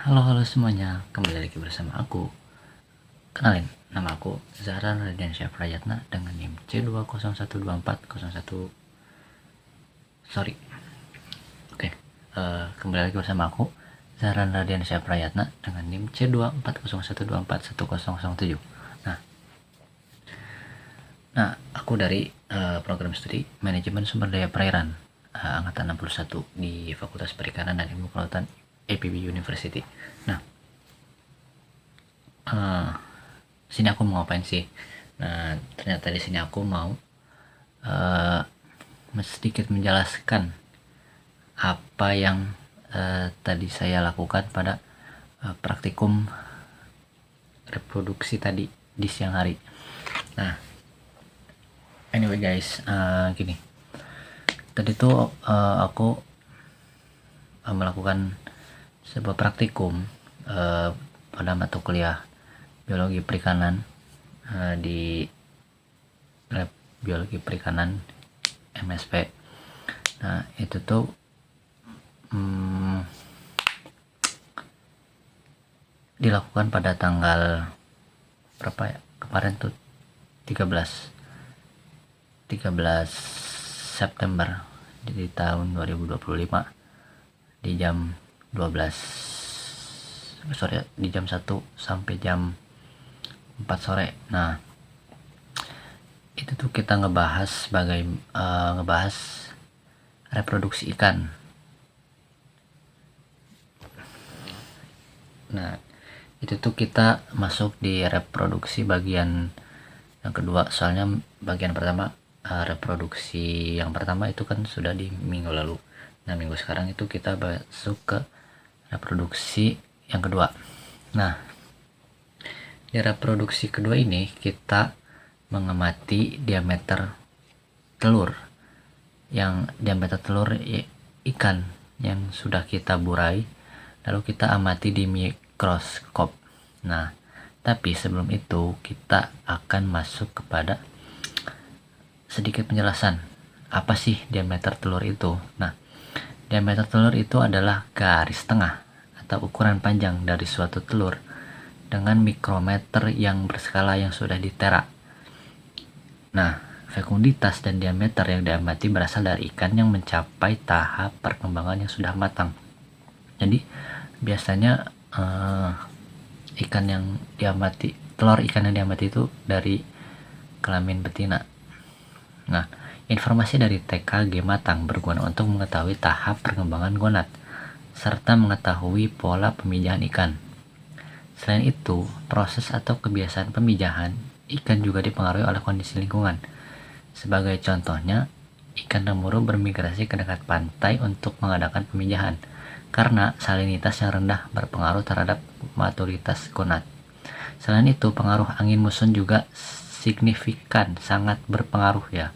Halo semuanya, kembali lagi bersama aku. Kenalin, nama aku Zahran Radiansyah Prayatna dengan NIM C20124001. Sorry. Oke, kembali lagi bersama aku Zahran Radiansyah Prayatna dengan NIM C2401241007. Nah, aku dari program studi Manajemen Sumber Daya Perairan angkatan 61 di Fakultas Perikanan dan Ilmu Kelautan IPB University. Nah, sini aku mau ngapain sih? Nah, ternyata di sini aku mau sedikit menjelaskan apa yang tadi saya lakukan pada praktikum reproduksi tadi di siang hari. Nah, anyway guys, gini. Tadi tuh aku melakukan sebuah praktikum pada mata kuliah biologi perikanan di lab biologi perikanan MSP. Nah, itu tuh dilakukan pada tanggal berapa ya? Kemarin tuh 13 September di tahun 2025 di jam 12 sore, di jam 1 sampai jam 4 sore. Nah, itu tuh kita ngebahas reproduksi ikan. Nah, itu tuh kita masuk di reproduksi bagian yang kedua, soalnya bagian pertama reproduksi yang pertama itu kan sudah di minggu lalu. Nah, minggu sekarang itu kita masuk ke reproduksi yang kedua. Nah, di reproduksi kedua ini kita mengamati diameter telur, yang diameter telur ikan yang sudah kita burai, lalu kita amati di mikroskop. Nah, tapi sebelum itu kita akan masuk kepada sedikit penjelasan apa sih diameter telur itu. Nah, diameter telur itu adalah garis tengah atau ukuran panjang dari suatu telur dengan mikrometer yang berskala yang sudah ditera. Nah, fekunditas dan diameter yang diamati berasal dari ikan yang mencapai tahap perkembangan yang sudah matang. Jadi biasanya ikan yang diamati, telur ikan yang diamati itu dari kelamin betina. Nah, informasi dari TKG matang berguna untuk mengetahui tahap perkembangan gonad serta mengetahui pola pemijahan ikan. Selain itu, proses atau kebiasaan pemijahan ikan juga dipengaruhi oleh kondisi lingkungan. Sebagai contohnya, ikan lemuru bermigrasi ke dekat pantai untuk mengadakan pemijahan karena salinitas yang rendah berpengaruh terhadap maturitas gonad. Selain itu, pengaruh angin muson juga signifikan, sangat berpengaruh ya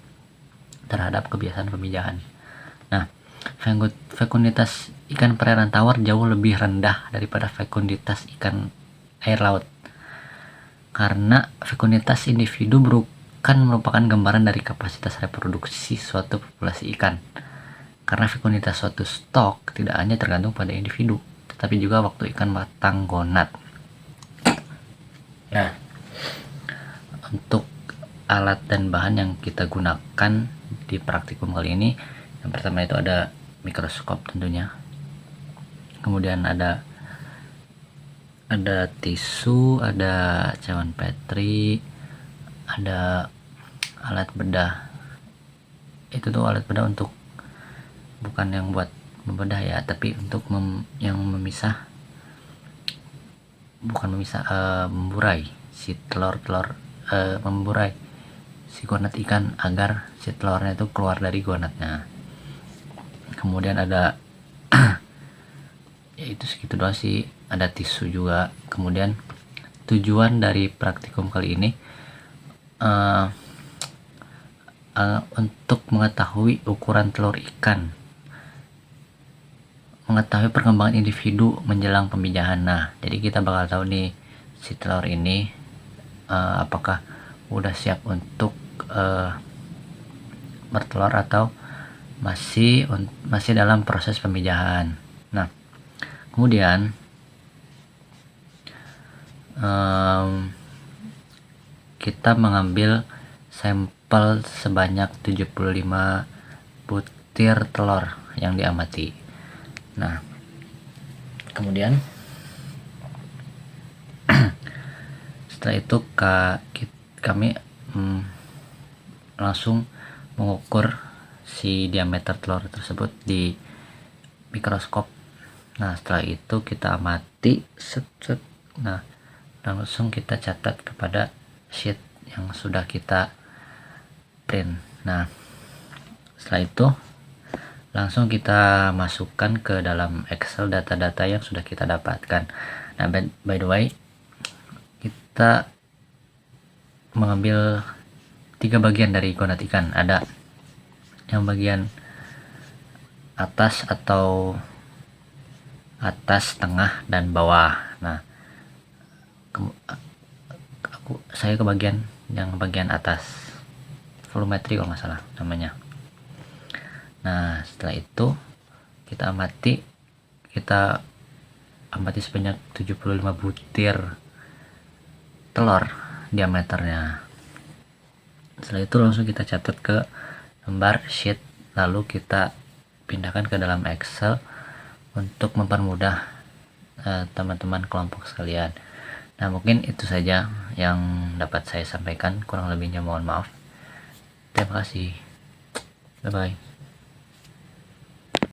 terhadap kebiasaan pemijahan. Nah, fekunditas ikan perairan tawar jauh lebih rendah daripada fekunditas ikan air laut, karena fekunditas individu bukan merupakan gambaran dari kapasitas reproduksi suatu populasi ikan. Karena fekunditas suatu stok tidak hanya tergantung pada individu, tetapi juga waktu ikan matang gonad. Nah, untuk alat dan bahan yang kita gunakan di praktikum kali ini, yang pertama itu ada mikroskop tentunya, kemudian ada tisu, ada cawan petri, ada alat bedah. Itu tuh alat bedah untuk bukan yang buat membedah ya, tapi untuk memisah, bukan memisah, memburai si telur-telur, memburai si gonad ikan agar si telurnya itu keluar dari gonadnya. Kemudian ada ya itu segitu doang sih, ada tisu juga. Kemudian tujuan dari praktikum kali ini untuk mengetahui ukuran telur ikan, mengetahui perkembangan individu menjelang pemijahan. Nah, jadi kita bakal tahu nih si telur ini apakah udah siap untuk bertelur atau masih dalam proses pemijahan. Nah, kemudian kita mengambil sampel sebanyak 75 butir telur yang diamati. Nah, kemudian setelah itu kami langsung mengukur si diameter telur tersebut di mikroskop. Nah, setelah itu kita amati nah, langsung kita catat kepada sheet yang sudah kita print. Nah, setelah itu langsung kita masukkan ke dalam Excel data-data yang sudah kita dapatkan. Nah, by the way, kita mengambil 3 bagian dari gonat ikan. Ada yang bagian atas atau atas, tengah, dan bawah. Nah, saya ke bagian yang bagian atas, volumetri kalau nggak salah namanya. Nah, setelah itu kita amati sebanyak 75 butir telur diameternya. Setelah itu langsung kita catat ke lembar sheet, lalu kita pindahkan ke dalam Excel untuk mempermudah teman-teman kelompok sekalian. Nah, mungkin itu saja yang dapat saya sampaikan, kurang lebihnya mohon maaf. Terima kasih. Bye bye.